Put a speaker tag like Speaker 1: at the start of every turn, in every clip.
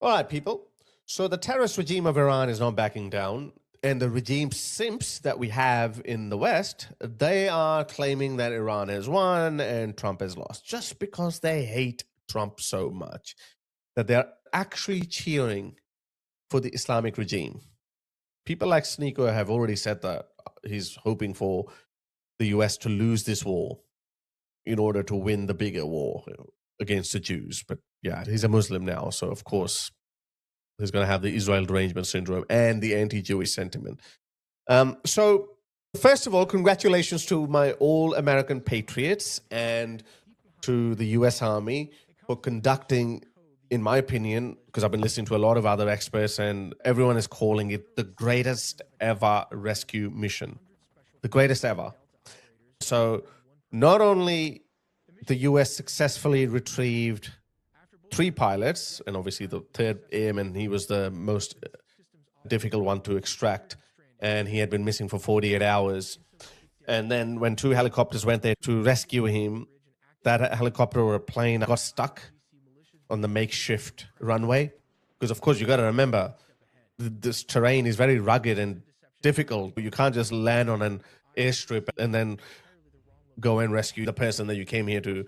Speaker 1: All right, people. So the terrorist regime of Iran is not backing down. And the regime simps that we have in the West, they are claiming that Iran has won and Trump has lost just because they hate Trump so much that they're actually cheering for the Islamic regime. People like Sneeko have already said that he's hoping for the US to lose this war in order to win the bigger war against the Jews. But yeah, he's a Muslim now, so of course he's going to have the Israel derangement syndrome and the anti-Jewish sentiment. So first of all, congratulations to my all-American patriots and to the US Army for conducting, in my opinion, because I've been listening to a lot of other experts and everyone is calling it the greatest ever rescue mission. The greatest ever. So not only the US successfully retrieved 3 pilots, and obviously the third airman, he was the most difficult one to extract, and he had been missing for 48 hours. And then when 2 helicopters went there to rescue him, that helicopter or a plane got stuck on the makeshift runway. Because of course you got to remember, this terrain is very rugged and difficult. You can't just land on an airstrip and then go and rescue the person that you came here to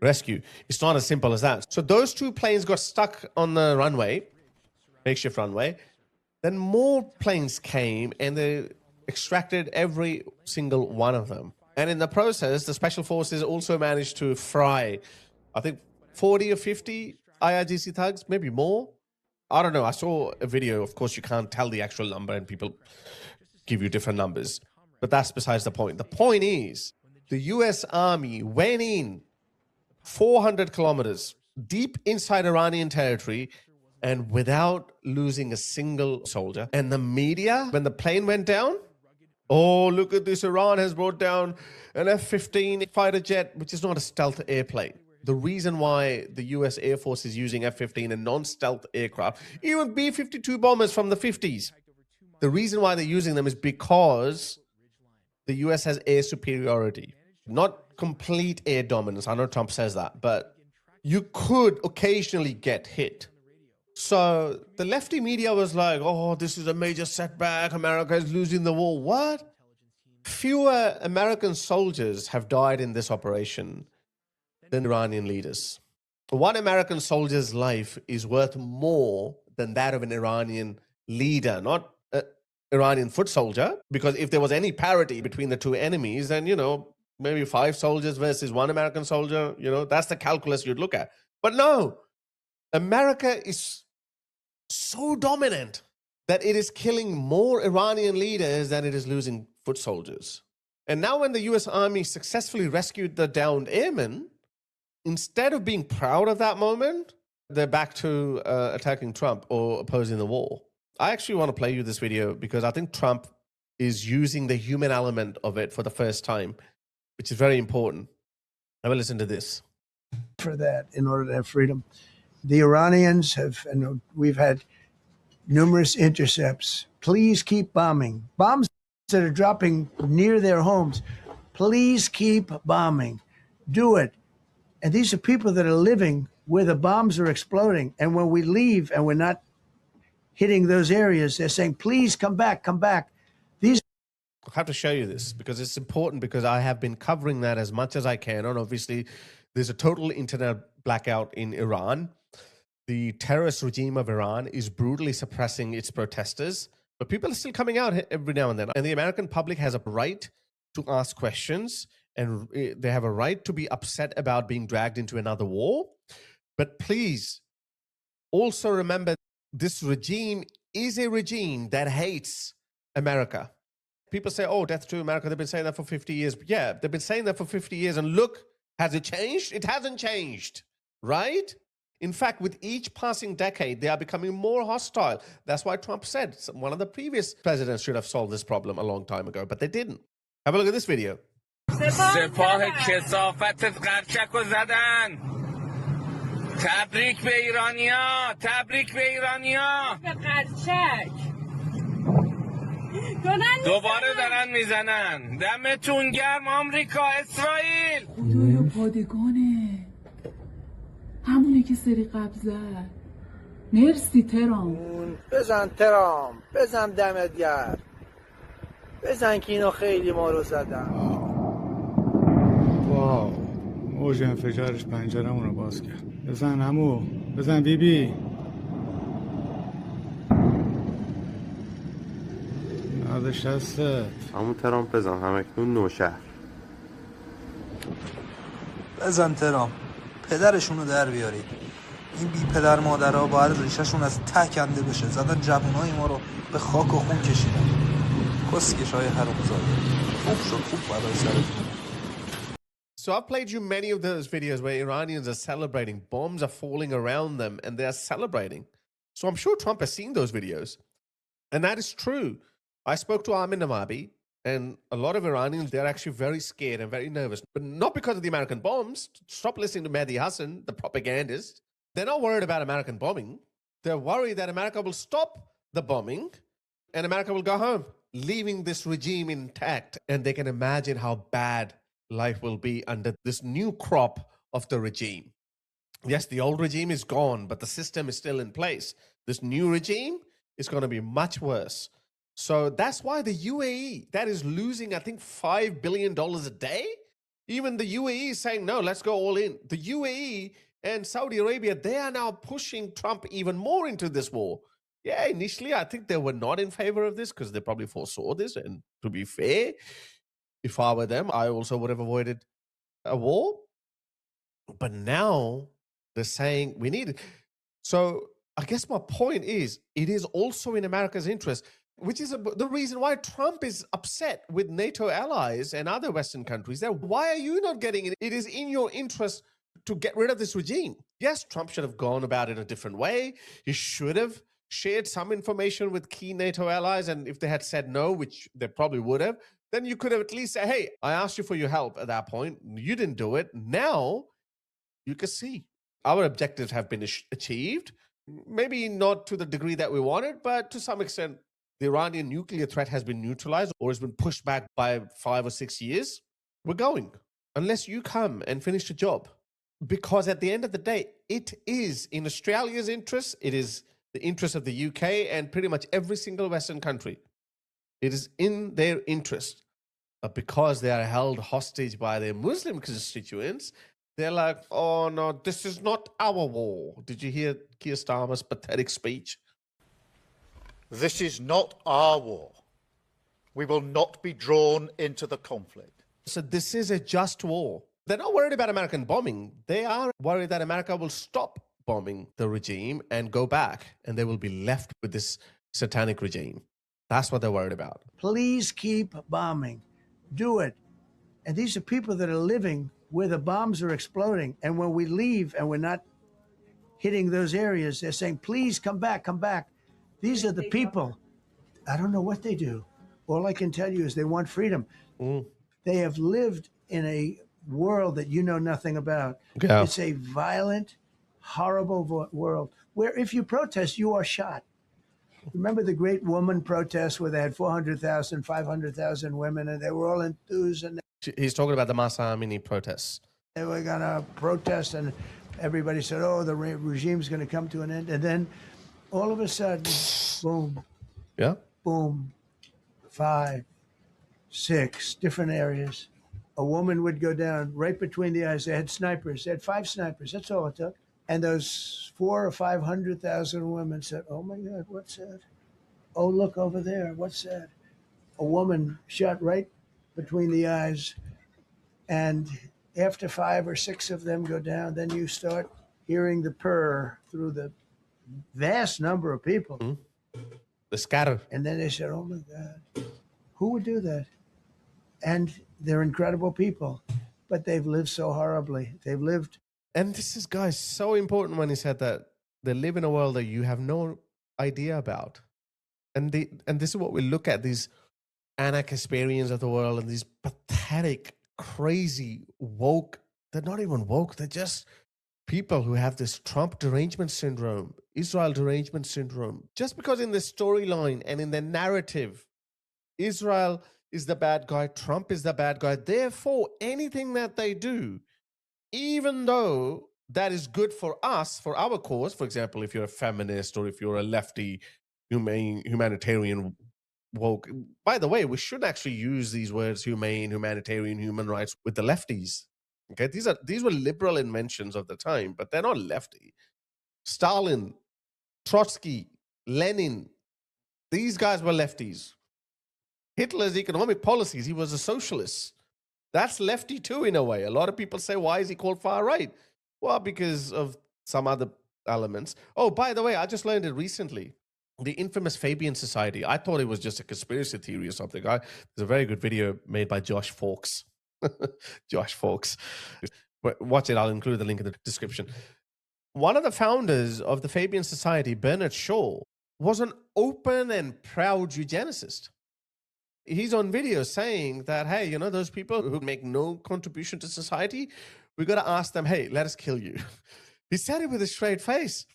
Speaker 1: rescue. It's not as simple as that. So those 2 planes got stuck on the runway, makeshift runway. Then more planes came and they extracted every single one of them. And in the process, the special forces also managed to fry, I think, 40 or 50 IRGC thugs, maybe more. I don't know. I saw a video. Of course, you can't tell the actual number and people give you different numbers. But that's besides the point. The point is, the US Army went in 400 kilometers deep inside Iranian territory and without losing a single soldier. And the media, when the plane went down, oh, look at this, Iran has brought down an F15 fighter jet, which is not a stealth airplane. The reason why the US Air Force is using F15 and non-stealth aircraft, even B-52 bombers from the 50s, the reason why they're using them is because the US has air superiority. Not complete air dominance. I know Trump says that, but you could occasionally get hit. So the lefty media was like, oh, this is a major setback. America is losing the war. What? Fewer American soldiers have died in this operation than Iranian leaders. One American soldier's life is worth more than that of an Iranian leader, not an Iranian foot soldier, because if there was any parity between the 2 enemies, then, maybe 5 soldiers versus 1 American soldier, that's the calculus you'd look at. But no, America is so dominant that it is killing more Iranian leaders than it is losing foot soldiers. And now when the US Army successfully rescued the downed airmen, instead of being proud of that moment, they're back to attacking Trump or opposing the war. I actually want to play you this video because I think Trump is using the human element of it for the first time, which is very important. Have a listen to this.
Speaker 2: For that, in order to have freedom. The Iranians have, and we've had numerous intercepts. Please keep bombing. Bombs that are dropping near their homes. Please keep bombing. Do it. And these are people that are living where the bombs are exploding. And when we leave and we're not hitting those areas, they're saying, please come back, come back.
Speaker 1: I have to show you this because it's important, because I have been covering that as much as I can. And obviously, there's a total internet blackout in Iran. The terrorist regime of Iran is brutally suppressing its protesters, but people are still coming out every now and then. And the American public has a right to ask questions, and they have a right to be upset about being dragged into another war. But please also remember, this regime is a regime that hates America. People say, oh, death to America. They've been saying that for 50 years. Yeah, they've been saying that for 50 years. And look, has it changed? It hasn't changed, right? In fact, with each passing decade, they are becoming more hostile. That's why Trump said one of the previous presidents should have solved this problem a long time ago, but they didn't. Have a look at this video.
Speaker 3: سپاه کثافت قرچک رو زدن. تبریک به ایرانیا، تبریک به ایرانیا. به قرچک. دوباره دارن میزنن. دمتون گرم آمریکا، اسرائیل.
Speaker 4: خدایا پادگانه. همونه که سری قبل زد. مرسی ترام.
Speaker 5: بزن ترام، بزن دمت گرم، بزن که اینا خیلی ما رو زدن.
Speaker 6: واو، موج انفجارش پنجرمون رو باز کرد. بزن عمو، بزن بیبی. نازش هستت.
Speaker 7: همون ترامپ بزن، همکنون نوشهر.
Speaker 8: بزن ترام، پدرشونو در بیارید. این بی پدر مادرها باید ریشهشون از ته کنده بشه. زدن جوانای ما رو به خاک و خون کشیدن. کسکشای حرومزاده. خوب شد، خوب بلای سرتون.
Speaker 1: So I've played you many of those videos where Iranians are celebrating. Bombs are falling around them and they are celebrating. So I'm sure Trump has seen those videos. And that is true. I spoke to Armin Navabi, and a lot of Iranians, they're actually very scared and very nervous. But not because of the American bombs. Stop listening to Mehdi Hassan, the propagandist. They're not worried about American bombing. They're worried that America will stop the bombing and America will go home, leaving this regime intact. And they can imagine how bad life will be under this new crop of the regime. Yes, the old regime is gone, but the system is still in place. This new regime is going to be much worse. So that's why the UAE, that is losing, I think, $5 billion a day. Even the UAE is saying, no, let's go all in. The UAE and Saudi Arabia, they are now pushing Trump even more into this war. Yeah, initially, I think they were not in favor of this because they probably foresaw this. And to be fair, if I were them, I also would have avoided a war. But now they're saying we need it. So I guess my point is, it is also in America's interest, which is the reason why Trump is upset with NATO allies and other Western countries. That why are you not getting it? It is in your interest to get rid of this regime. Yes, Trump should have gone about it a different way. He should have shared some information with key NATO allies. And if they had said no, which they probably would have, then you could have at least said, hey, I asked you for your help at that point. You didn't do it. Now you can see our objectives have been achieved. Maybe not to the degree that we wanted, but to some extent, the Iranian nuclear threat has been neutralized or has been pushed back by 5 or 6 years. We're going, unless you come and finish the job. Because at the end of the day, it is in Australia's interest, it is the interest of the UK and pretty much every single Western country. It is in their interest. But because they are held hostage by their Muslim constituents, they're like, oh no, this is not our war. Did you hear Keir Starmer's pathetic speech?
Speaker 9: This is not our war. We will not be drawn into the conflict.
Speaker 1: So this is a just war. They're not worried about American bombing. They are worried that America will stop bombing the regime and go back, and they will be left with this satanic regime. That's what they're worried about.
Speaker 2: Please keep bombing. Do it. And these are people that are living where the bombs are exploding. And when we leave and we're not hitting those areas, they're saying, please come back, come back. These are the people. I don't know what they do. All I can tell you is they want freedom. They have lived in a world that you know nothing about.
Speaker 1: Yeah.
Speaker 2: It's a violent, horrible world where if you protest, you are shot. Remember the great woman protests where they had 400,000, 500,000 women and they were all enthused and
Speaker 1: He's talking about the Masa Amini protests.
Speaker 2: they were going to protest and everybody said, oh, the regime's going to come to an end. And then all of a sudden, boom,
Speaker 1: Yeah.
Speaker 2: boom, 5, 6 different areas. A woman would go down right between the eyes. They had snipers. They had 5 snipers. That's all it took. And those 400,000 or 500,000 women said, oh my God, what's that? Oh, look over there. What's that? A woman shot right between the eyes. And after 5 or 6 of them go down, then you start hearing the purr through the vast number of people.
Speaker 1: The scatter.
Speaker 2: And then they said, oh my God, who would do that? And they're incredible people, but they've lived so horribly. They've lived.
Speaker 1: And this is, guys, so important when he said that they live in a world that you have no idea about. And this is what we look at, these anarcho-Kasparians of the world and these pathetic, crazy, woke, they're not even woke, they're just people who have this Trump derangement syndrome, Israel derangement syndrome. Just because in the storyline and in the narrative, Israel is the bad guy, Trump is the bad guy, therefore anything that they do, even though that is good for us, for our cause. For example, if you're a feminist or if you're a lefty, humanitarian, woke. By the way, we should actually use these words humane, humanitarian, human rights with the lefties. Okay, these were liberal inventions of the time, but they're not lefty. Stalin, Trotsky, Lenin, these guys were lefties. Hitler's economic policies, he was a socialist. That's lefty too, in a way. A lot of people say, why is he called far right? Well, because of some other elements. Oh, by the way, I just learned it recently. The infamous Fabian Society. I thought it was just a conspiracy theory or something. There's a very good video made by Josh Faulks. Josh Faulks. Watch it. I'll include the link in the description. One of the founders of the Fabian Society, Bernard Shaw, was an open and proud eugenicist. He's on video saying that, hey, you know, those people who make no contribution to society, we got to ask them, hey, let us kill you. He said it with a straight face.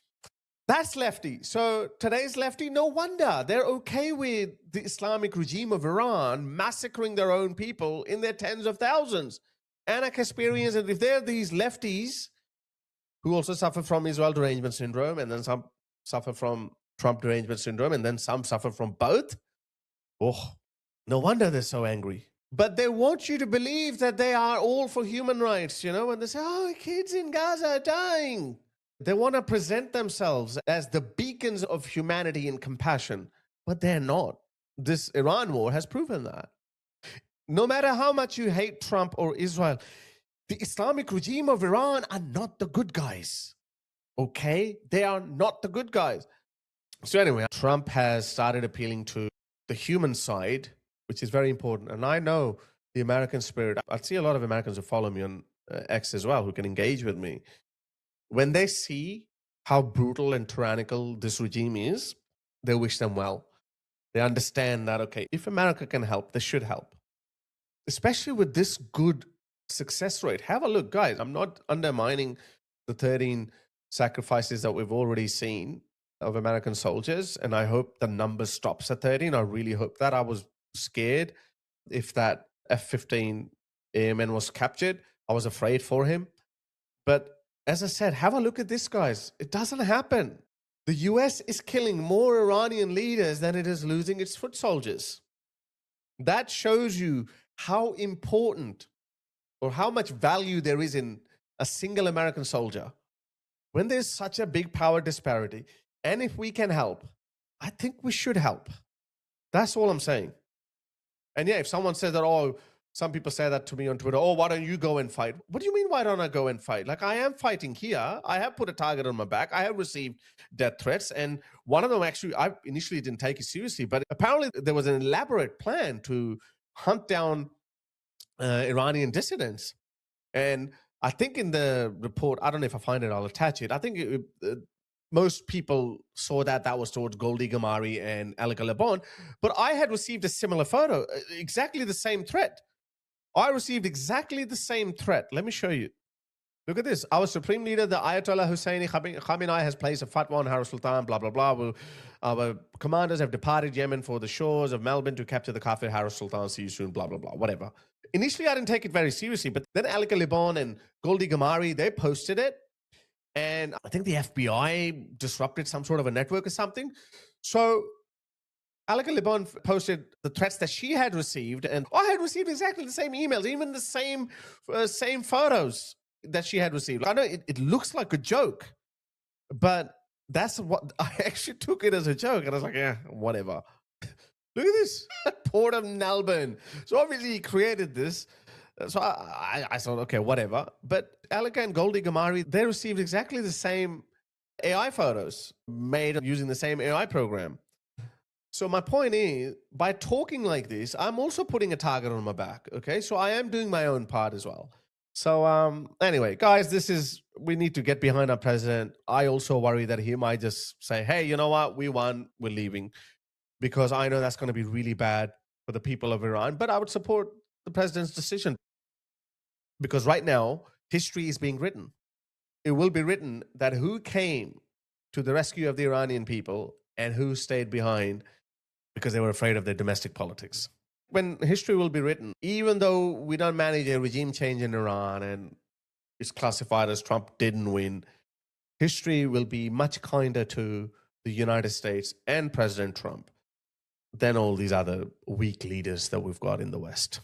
Speaker 1: That's lefty. So today's lefty, no wonder. They're okay with the Islamic regime of Iran massacring their own people in their tens of thousands. Anarcho-Spirians, and if they're these lefties who also suffer from Israel derangement syndrome, and then some suffer from Trump derangement syndrome, and then some suffer from both, oh, no wonder they're so angry. But they want you to believe that they are all for human rights, you know, when they say, oh, kids in Gaza are dying. They want to present themselves as the beacons of humanity and compassion, but they're not. This Iran war has proven that. No matter how much you hate Trump or Israel, the Islamic regime of Iran are not the good guys. Okay? They are not the good guys. So anyway, Trump has started appealing to the human side, which is very important. And I know the American spirit. I see a lot of Americans who follow me on X as well, who can engage with me. When they see how brutal and tyrannical this regime is, they wish them well. They understand that, okay, if America can help, they should help. Especially with this good success rate. Have a look, guys. I'm not undermining the 13 sacrifices that we've already seen of American soldiers, and I hope the number stops at 13. I really hope that. I was scared if that F15 airman was captured. I was afraid for him. But as I said, have a look at this, guys. It doesn't happen. The US is killing more Iranian leaders than it is losing its foot soldiers. That shows you how important or how much value there is in a single American soldier. When there's such a big power disparity, and if we can help, I think we should help. That's all I'm saying. And yeah, if someone says that, oh, some people say that to me on Twitter, oh, why don't you go and fight? What do you mean, why don't I go and fight? Like, I am fighting here. I have put a target on my back. I have received death threats. And one of them, actually, I initially didn't take it seriously, but apparently there was an elaborate plan to hunt down Iranian dissidents. And I think in the report, I don't know if I find it, I'll attach it. I think most people saw that was towards Goldy Gamari and Alika Lebon, but I had received a similar photo, exactly the same threat. I received exactly the same threat. Let me show you. Look at this. Our Supreme Leader, the Ayatollah Husseini Khamenei, has placed a fatwa on Harus Sultan, blah, blah, blah. Our commanders have departed Yemen for the shores of Melbourne to capture the Kafir Harus Sultan. See you soon, blah, blah, blah, whatever. Initially, I didn't take it very seriously, but then Alika Lebon and Goldy Gamari, they posted it. And I think the FBI disrupted some sort of a network or something. So Alika Lebon posted the threats that she had received, and I had received exactly the same emails, even the same photos that she had received. I know it looks like a joke, but that's what I actually took it as a joke, and I was like, yeah, whatever. Look at this, Port of Melbourne. So obviously he created this. So I thought, okay, whatever. But Alika and Goldy Gamari, they received exactly the same AI photos made using the same AI program. So my point is, by talking like this, I'm also putting a target on my back, okay? So I am doing my own part as well. So anyway, guys, we need to get behind our president. I also worry that he might just say, hey, you know what? We won, we're leaving. Because I know that's going to be really bad for the people of Iran. But I would support the president's decision. Because right now, history is being written. It will be written that who came to the rescue of the Iranian people and who stayed behind because they were afraid of their domestic politics. When history will be written, even though we don't manage a regime change in Iran and is classified as Trump didn't win, history will be much kinder to the United States and President Trump than all these other weak leaders that we've got in the West.